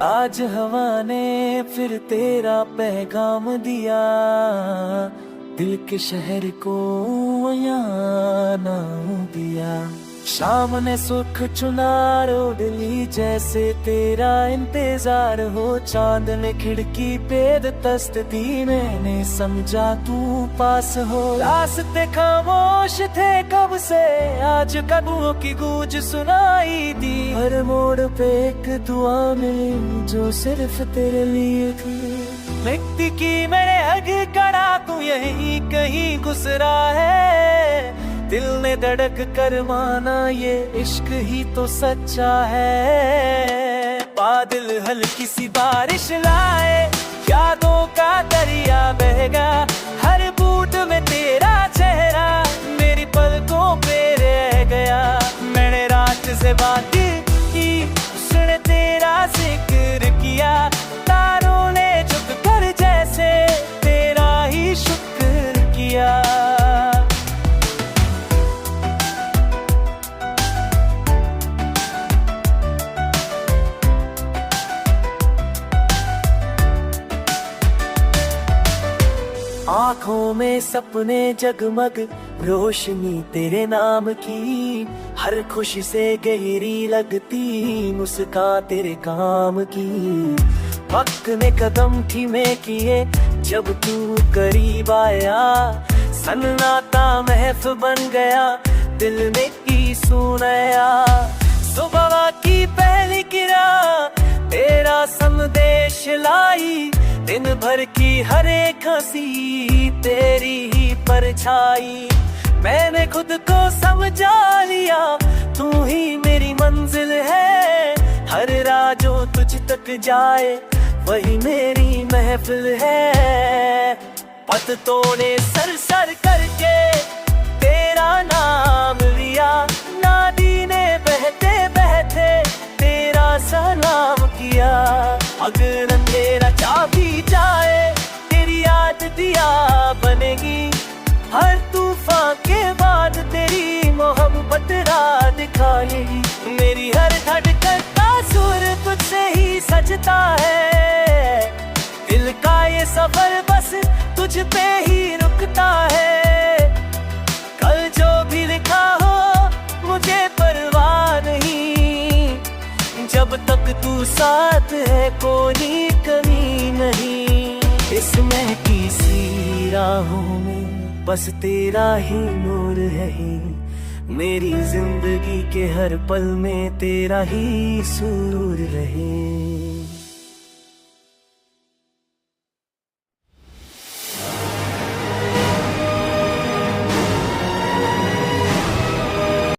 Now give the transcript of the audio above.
आज हवा ने फिर तेरा पैगाम दिया, दिल के शहर को यहाँ नाम दिया। शाम ने सुख चुना रोड ली, जैसे तेरा इंतजार हो। चांद ने खिड़की पे दस्तक दी, मैंने समझा तू पास हो। रास्ते खामोश थे कब से, आज कदमों की गूंज सुनाई दी। हर मोड़ पे एक दुआ मिली जो सिर्फ तेरे लिए थी। मिट्टी की मेरे हग करा तू यही कहीं गुजरा है, दिल ने धड़क कर माना ये इश्क ही तो सच्चा है। बादल हल्की सी बारिश लाए, यादों का दरिया बहेगा। हर बूट में तेरा चेहरा मेरी पलकों पे रह गया। मैंने रात से बात की, उसने तेरा जिक्र किया। तारों ने झुक कर जैसे तेरा ही शुक्र किया। आँखों में सपने जगमग, रोशनी तेरे नाम की। हर खुशी से गहरी लगती मुस्कान तेरे काम की। वक्त ने कदम धीमे किए जब तू करीब आया। सन्नाटा महफिल बन गया, दिल ने की सुनाया। सुबह की पहली किरण तेरा संदेश लाई। दिन भर की हर एक हंसी तेरी ही परछाई। मैंने खुद को समझा लिया, तू ही मेरी मंजिल है। हर राह जो तुझ तक जाए वही मेरी महफिल है। पत्तों ने सर सर करके तेरा नाम लिया। नदी ने बहते बहते तेरा सलाम किया। अगर अंधेरा चाबी जाए तेरी याद दिया बनेगी। हर तूफान के बाद तेरी मोहब्बत राह दिखाएगी। मेरी हर धड़कन का सुर तुझसे ही सजता है। दिल का ये सफर बस तुझ पे ही रुकता है। कल जो भी लिखा हो मुझे परवाह नहीं, जब तक तू साथ है कोई कमी नहीं। इसमें किसी राहों में बस तेरा ही नूर है। मेरी जिंदगी के हर पल में तेरा ही सुरूर रहे।